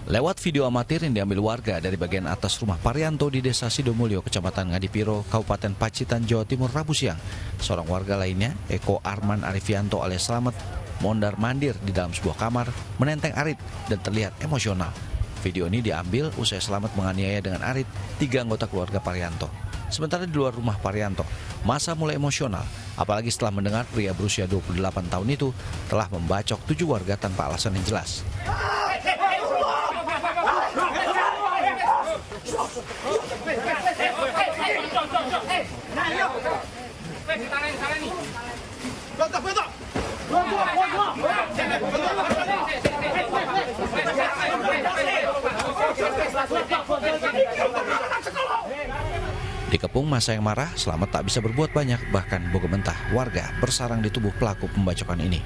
Lewat video amatir yang diambil warga dari bagian atas rumah Parianto di Desa Sidomulyo, Kecamatan Ngadipiro, Kabupaten Pacitan, Jawa Timur, Rabu siang, seorang warga lainnya, Eko Arman Arifianto alias Slamet, mondar-mandir di dalam sebuah kamar, menenteng Arit dan terlihat emosional. Video ini diambil usai Slamet menganiaya dengan Arit 3 anggota keluarga Parianto. Sementara di luar rumah Parianto, masa mulai emosional, apalagi setelah mendengar pria berusia 28 tahun itu telah membacok 7 warga tanpa alasan yang jelas. Dikepung massa yang marah, Slamet tak bisa berbuat banyak, bahkan bogo mentah warga bersarang di tubuh pelaku pembacokan ini.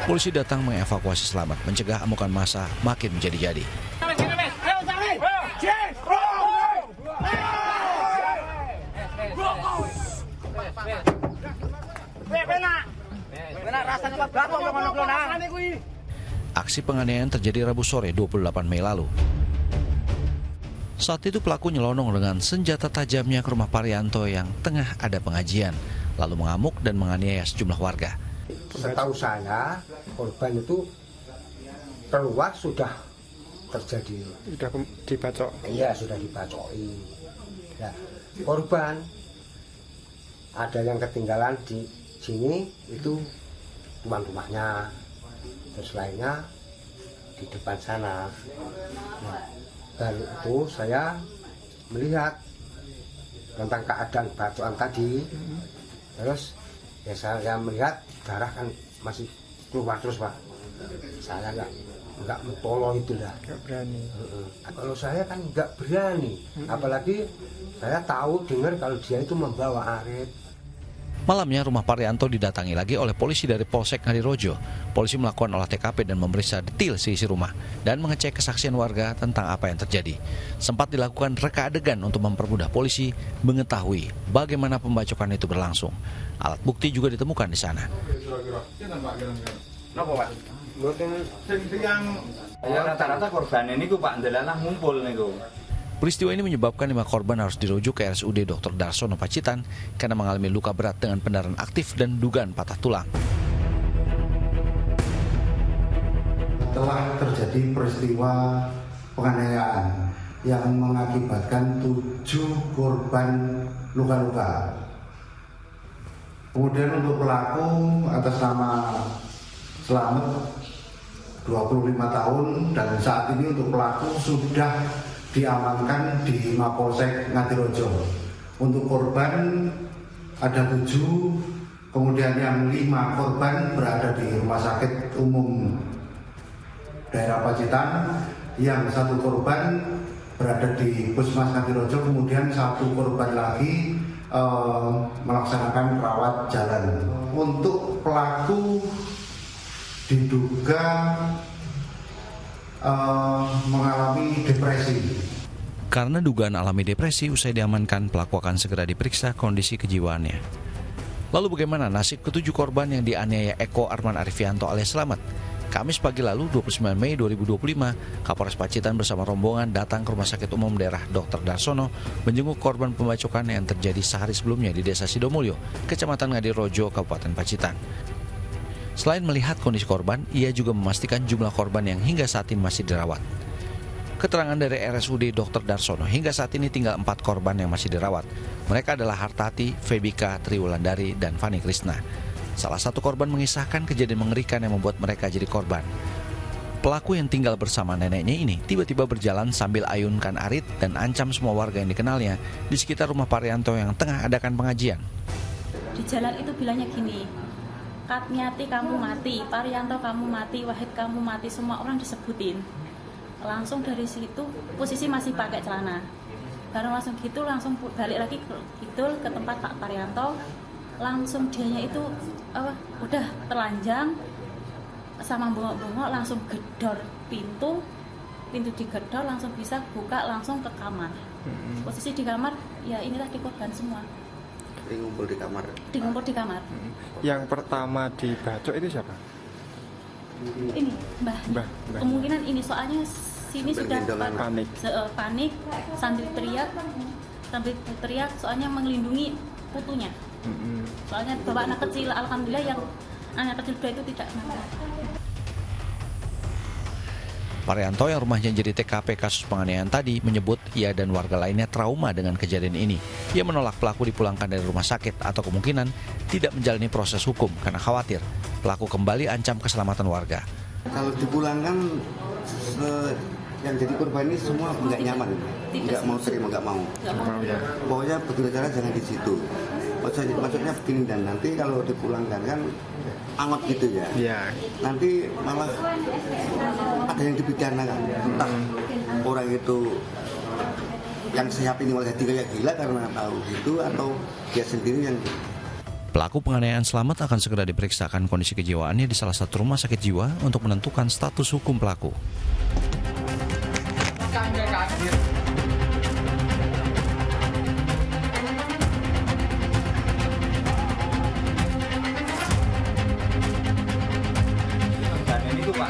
Polisi datang mengevakuasi Slamet, mencegah amukan massa makin menjadi-jadi. Aksi penganiayaan terjadi Rabu sore 28 Mei lalu. Saat itu pelaku nyelonong dengan senjata tajamnya ke rumah Parianto yang tengah ada pengajian, lalu mengamuk dan menganiaya sejumlah warga. Setahu saya, korban itu keluar sudah terjadi. Sudah dibacok? Iya, sudah dibacoki. Ya, korban ada yang ketinggalan di sini, itu tuan rumahnya. Terus lainnya di depan sana. Nah, dari itu saya melihat tentang keadaan bacokan tadi. Terus ya saya melihat darah kan masih keluar terus, Pak. Saya nggak mentolong itu dah. Nggak berani. Kalau saya kan nggak berani, apalagi saya tahu dengar kalau dia itu membawa Arit. Malamnya rumah Parianto didatangi lagi oleh polisi dari Polsek Ngadirojo. Polisi melakukan olah TKP dan memeriksa detail seisi rumah dan mengecek kesaksian warga tentang apa yang terjadi. Sempat dilakukan reka adegan untuk mempermudah polisi mengetahui bagaimana pembacokan itu berlangsung. Alat bukti juga ditemukan di sana. Rata-rata korban ini Pak ndelalah ngumpul niku. Peristiwa ini menyebabkan 5 korban harus dirujuk ke RSUD Dr. Darsono Pacitan karena mengalami luka berat dengan pendarahan aktif dan dugaan patah tulang. Telah terjadi peristiwa penganiayaan yang mengakibatkan 7 korban luka-luka. Kemudian untuk pelaku atas nama Slamet 25 tahun dan saat ini untuk pelaku sudah diamankan di Mapolsek Ngadirojo. Untuk korban ada 7, kemudian yang 5 korban berada di Rumah Sakit Umum Daerah Pacitan, yang 1 korban berada di Puskesmas Ngadirojo, kemudian 1 korban lagi melaksanakan rawat jalan. Untuk pelaku diduga mengalami depresi. Karena dugaan alami depresi, usai diamankan, pelaku akan segera diperiksa kondisi kejiwaannya. Lalu bagaimana nasib ke-7 korban yang dianiaya Eko Arman Arifianto alias Slamet? Kamis pagi lalu 29 Mei 2025, Kapolres Pacitan bersama rombongan datang ke Rumah Sakit Umum Daerah Dr. Darsono menjenguk korban pembacokan yang terjadi sehari sebelumnya di Desa Sidomulyo, Kecamatan Ngadirojo, Kabupaten Pacitan. Selain melihat kondisi korban, ia juga memastikan jumlah korban yang hingga saat ini masih dirawat. Keterangan dari RSUD Dr. Darsono, hingga saat ini tinggal 4 korban yang masih dirawat. Mereka adalah Hartati, Febika, Triwulandari, dan Fani Krisna. Salah satu korban mengisahkan kejadian mengerikan yang membuat mereka jadi korban. Pelaku yang tinggal bersama neneknya ini tiba-tiba berjalan sambil ayunkan Arit dan ancam semua warga yang dikenalnya di sekitar rumah Parianto yang tengah adakan pengajian. Di jalan itu bilangnya gini, Katmiati kamu mati, Parianto kamu mati, Wahid kamu mati, semua orang disebutin. Langsung dari situ posisi masih pakai celana. bareng langsung gitu, langsung balik lagi gitu ke tempat Pak Parianto. Langsung dianya itu udah telanjang sama bengok-bengok, langsung gedor pintu digedor, langsung bisa buka langsung ke kamar. Posisi di kamar ya inilah di korban semua. Ngumpul di kamar. Dikumpul di kamar. Yang pertama dibacok itu siapa? Ini Mbah. Kemungkinan ini soalnya sini sudah Panik. panik sambil teriak soalnya melindungi putunya. Soalnya bawa anak kecil, alhamdulillah yang anak kecil itu tidak kenapa. Parianto yang rumahnya jadi TKP kasus penganiayaan tadi menyebut ia dan warga lainnya trauma dengan kejadian ini. Ia menolak pelaku dipulangkan dari rumah sakit atau kemungkinan tidak menjalani proses hukum karena khawatir pelaku kembali ancam keselamatan warga. Kalau dipulangkan yang jadi korban ini semua nggak nyaman, nggak mau terima, nggak mau. Pokoknya betul cara jangan di situ. Maksudnya begini, dan nanti kalau dipulangkan kan angot gitu ya. Nanti malah ada yang dipidanakan. Entah orang itu yang siap ini malah jadi kayak gila karena tahu gitu, atau dia sendiri yang. Pelaku penganiayaan Slamet akan segera diperiksakan kondisi kejiwaannya di salah satu rumah sakit jiwa untuk menentukan status hukum pelaku. Dan ini tuh Pak,